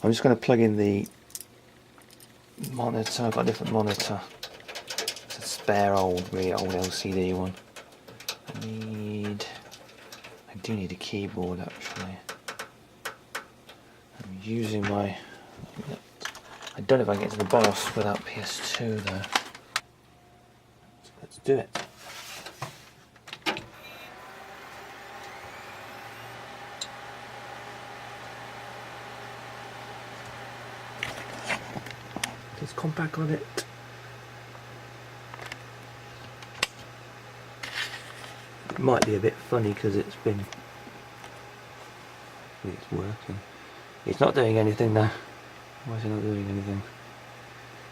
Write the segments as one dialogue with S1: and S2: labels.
S1: I'm just going to plug in the monitor. I've got a different monitor. It's a spare really old LCD one. I do need a keyboard actually. I'm using my... I don't know if I can get to the BIOS without PS2 though. So let's do it. There's Compaq on it. It might be a bit funny because it's working. It's not doing anything now. Why is it not doing anything?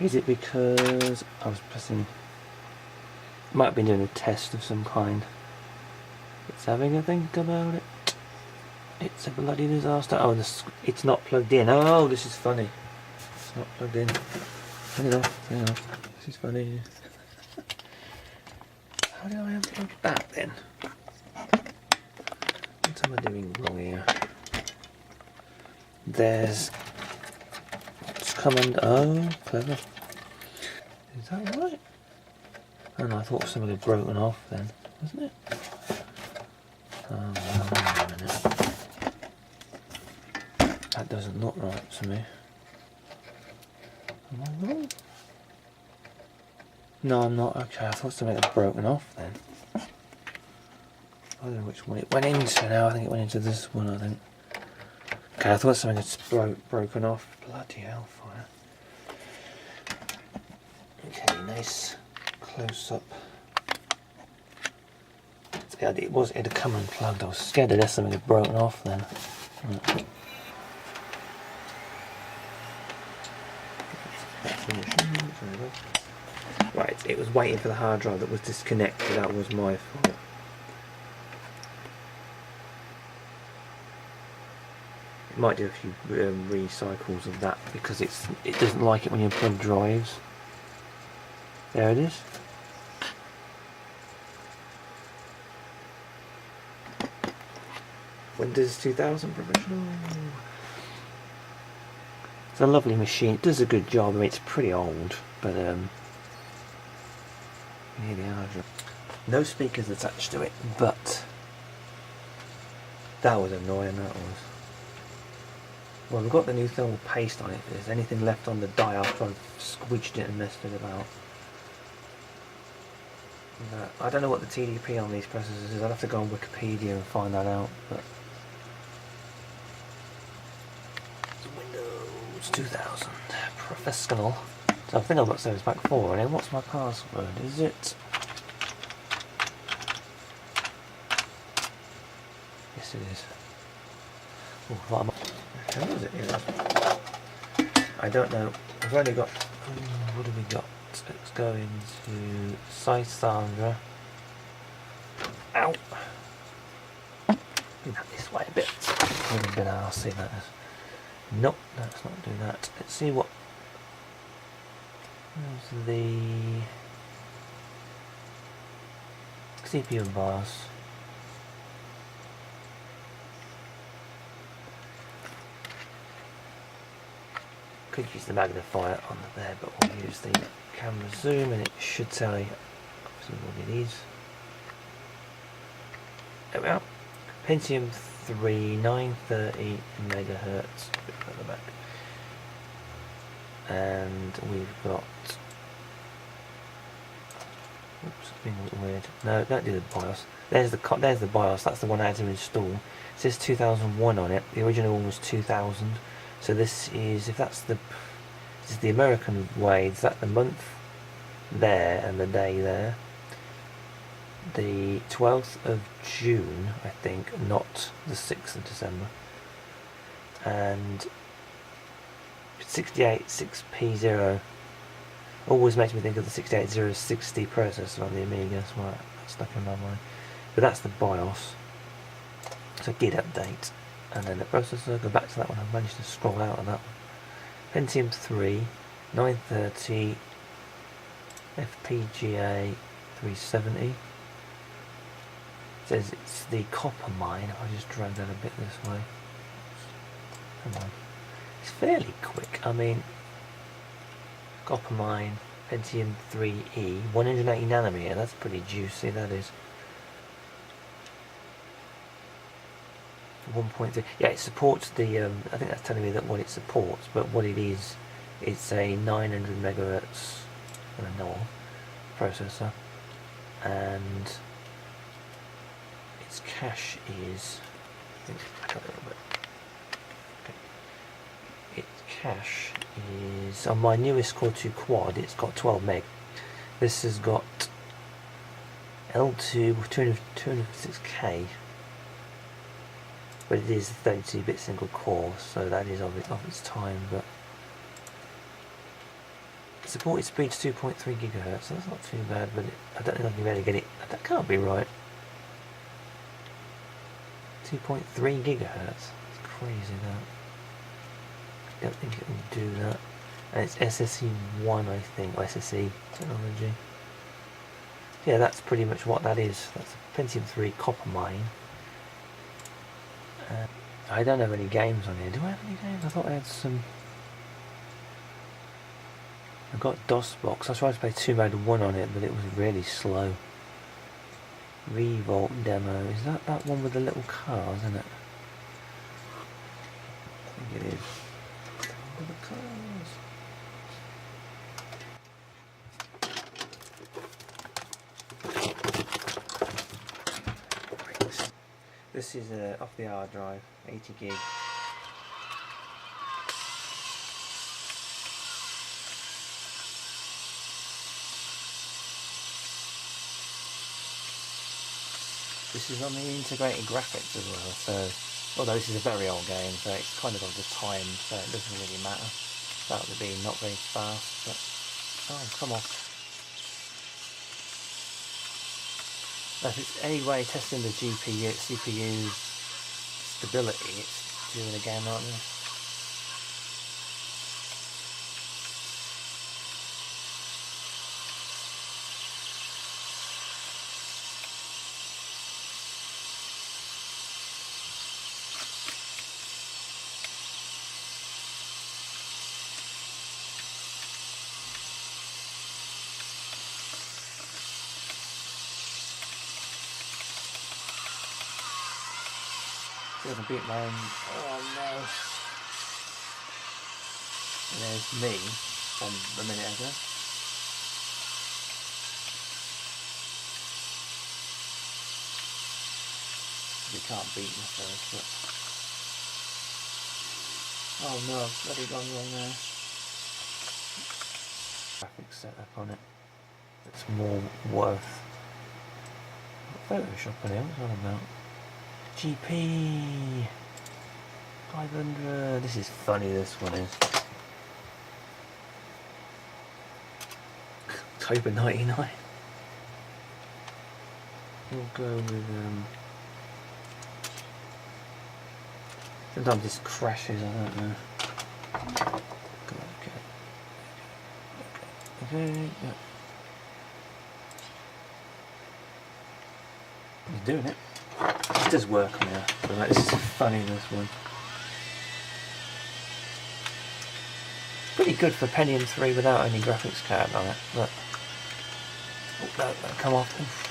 S1: Is it because I was pressing... Might have been doing a test of some kind. It's having a think about it. It's a bloody disaster. Oh, it's not plugged in. Oh, this is funny. It's not plugged in. Turn it off. Turn it off. This is funny. How do I unplug that then? What am I doing wrong here? There's... It's come under... Oh, clever. Is that right? Oh no, I thought something had broken off then, wasn't it? Oh, well, hang on a minute. That doesn't look right to me. Am I wrong? No, I'm not. Okay, I thought something had broken off then. I don't know which one it went into now. I think it went into this one, I think. Okay, I thought something had broken off. Bloody hellfire. Okay, nice close up. It had come unplugged. I was scared that something had broken off then. Right, it was waiting for the hard drive that was disconnected. That was my fault. It might do a few recycles of that because it doesn't like it when you unplug drives. There it is. Windows 2000 Professional. It's a lovely machine. It does a good job. I mean, it's pretty old, but nearly hard. No speakers attached to it, but that was annoying. That was. Well, we've got the new thermal paste on it. If there's anything left on the die after I've squidged it and messed it about. I don't know what the TDP on these processors is. I'll have to go on Wikipedia and find that out. But Windows 2000 Professional. So I think I've got Service Pack 4 on it. What's my password? Is it? Yes, it is. Oh, what am I? How is it? I don't know. I've only got. What have we got? Let's go into Sysandra. Ow! Do that this way a bit. I'll see that as. Nope, let's not do that. Let's see what. There's the CPU and BIOS. Could use the magnifier on there, but we'll use the camera zoom and it should tell you what it is. There we are. Pentium 3, 930 megahertz. A bit further back. And we've got. Oops, being a little weird. No, don't do the BIOS. There's the BIOS. That's the one I had to install. It says 2001 on it. The original one was 2000. So this is, this is the American way. Is that the month there and the day there? The 12th of June, I think, not the 6th of December. And 686P0 always makes me think of the 68060 processor on the Amiga. That's why that's stuck in my mind. But that's the BIOS. So git update. And then the processor, go back to that one. I've managed to scroll out of that one. Pentium 3, 930, FPGA 370. It says it's the copper mine. I'll just drag that a bit this way. Come on. It's fairly quick. I mean, Compaq Pentium 3E, 180 nanometer, that's pretty juicy, that is. 1.3, yeah, it supports the, I think that's telling me that what it supports, but what it is, it's a 900 megahertz, I know, processor, and its cache is, I think, back up a little bit. Okay. Its cache is, on my newest Core 2 quad, it's got 12 meg. This has got L2 256K, but it is a 32-bit single core, so that is of its time. But supported speed's 2.3 gigahertz, so that's not too bad. But I don't think I can really get it. That can't be right. 2.3 gigahertz. It's crazy that. I don't think it can do that. And it's SSE 1, I think, or SSE technology. Yeah, that's pretty much what that is. That's a Pentium 3 Compaq. I don't have any games on here. Do I have any games? I thought I had some. I got DOSBox. I tried to play Tomb Raider 1 on it, but it was really slow. Revolt demo. Is that one with the little cars, isn't it? I think it is. With the cars. This is off the hard drive, 80 gig. This is on the integrated graphics as well, so although this is a very old game, so it's kind of got the time, so it doesn't really matter about it being not very fast. But oh, come on! If it's any way testing the CPU's stability, it's doing a game like this. Gonna beat my own. Oh no! And there's me from a minute ago. We can't beat myself, but oh no, I've bloody gone wrong there. Graphics setup on it. It's more worth. Photoshop on it. What's that about? GP 500. This is funny. This one is October 99. We'll go with sometimes this crashes. I don't know. Okay. Yeah. He's doing it. It does work on here. Right, this is funny, this one. Pretty good for Pentium 3 without any graphics card on it. But oh, that come off. Oof.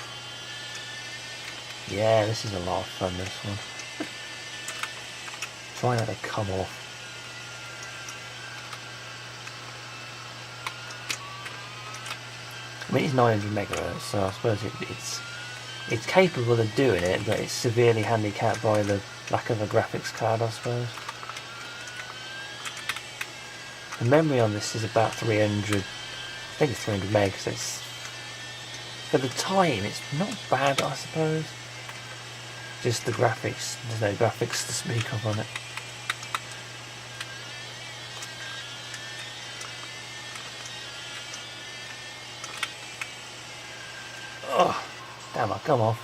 S1: Yeah, this is a lot of fun, this one. Try not to come off. I mean, it's 900 megahertz, so I suppose it's capable of doing it, but it's severely handicapped by the lack of a graphics card, I suppose. The memory on this is about 300, I think it's 300 meg, so it's, for the time, it's not bad, I suppose. Just the graphics, there's no graphics to speak of on it. Oh, damn, I'll come off.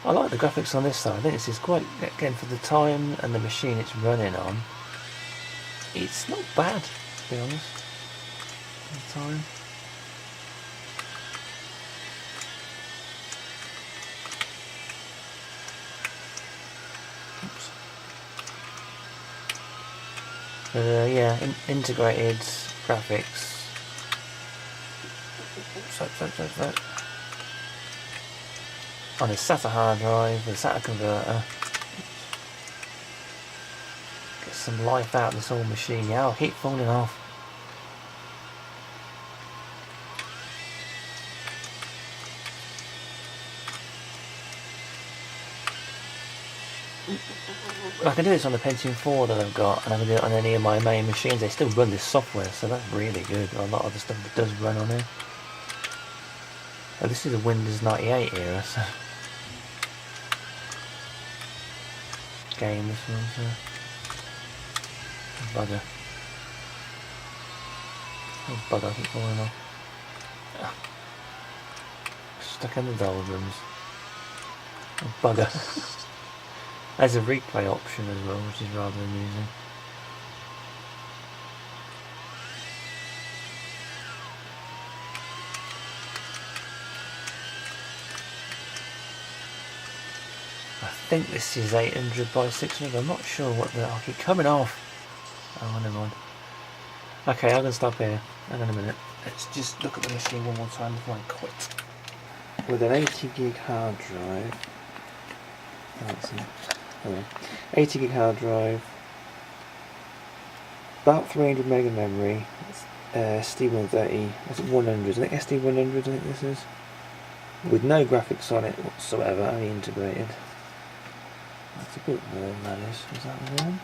S1: I like the graphics on this side. I think this is quite, again, for the time and the machine it's running on, it's not bad, to be honest, for the time. Oops. Yeah, integrated graphics. So. On a SATA hard drive with a SATA converter. Get some life out of this old machine. Yeah, I'll keep falling off. I can do this on the Pentium 4 that I've got, and I can do it on any of my main machines. They still run this software, so that's really good. A lot of the stuff that does run on here. Oh, this is a Windows 98 era, so game this one, so bugger. Oh bugger, I keep falling off. Stuck in the doldrums. Oh bugger. There's a replay option as well, which is rather amusing. I think this is 800 by 600. I'm not sure what the... I'll keep coming off. Oh, never mind. Okay, I'm going to stop here. Hang on a minute. Let's just look at the machine one more time before I quit. With an 80 gig hard drive. Oh, 80 gig hard drive. About 300 meg of memory. SD130. That's 100. I think SD100. I think this is. With no graphics on it whatsoever, only integrated. That's a bit warm, that is. Is that warm?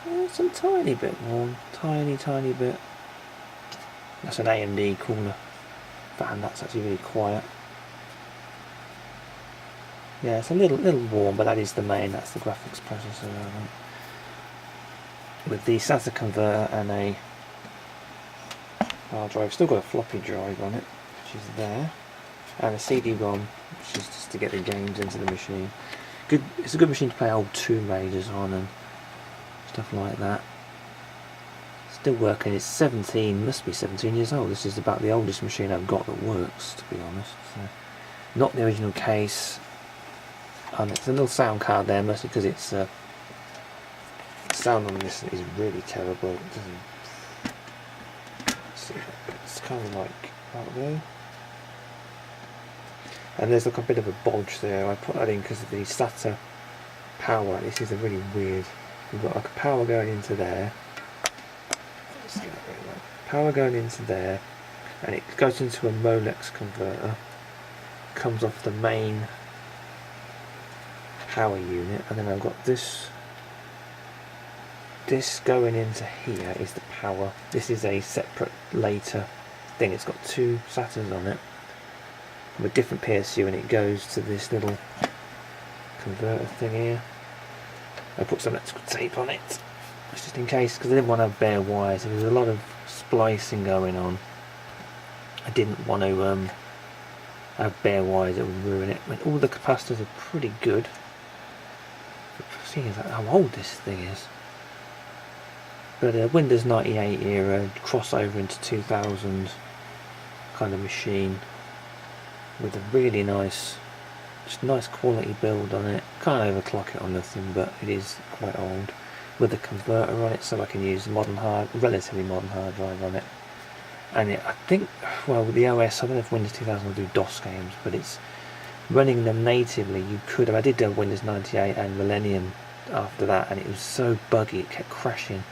S1: It's a tiny bit warm. Tiny bit. That's an AMD cooler fan. That's actually really quiet. Yeah, it's a little warm, but that is the main. That's the graphics processor. I think. With the SATA converter and a hard drive. Still got a floppy drive on it, which is there, and a CD-ROM, which is just to get the games into the machine. Good. It's a good machine to play old Tomb Raiders on and stuff like that. Still working. It's 17. Must be 17 years old. This is about the oldest machine I've got that works, to be honest. So, not the original case. And it's a little sound card there, mostly because it's the sound on this is really terrible. It doesn't. It's kind of like out there. And there's like a bit of a bodge there. I put that in because of the SATA power. This is a really weird. We've got like a power going into there. Power going into there, and it goes into a Molex converter. Comes off the main power unit, and then I've got this going into here is the power. This is a separate later thing. It's got two SATAs on it with different PSU, and it goes to this little converter thing here. I put some electrical tape on it just in case, because I didn't want to have bare wires. There was a lot of splicing going on. I didn't want to have bare wires that would ruin it. I mean, all the capacitors are pretty good. Seeing how old this thing is. But Windows 98 era, crossover into 2000 kind of machine with a really nice, just nice quality build on it. Can't overclock it or nothing, but it is quite old. With a converter on it, so I can use relatively modern hard drive on it. And I think, well, with the OS, I don't know if Windows 2000 will do DOS games, but it's running them natively. You could have. I did Windows 98 and Millennium after that, and it was so buggy, it kept crashing.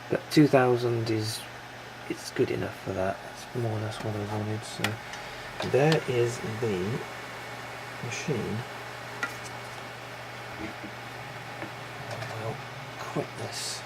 S1: But 2000 it's good enough for that. That's more or less what I wanted. So there is the machine. I'll quit this.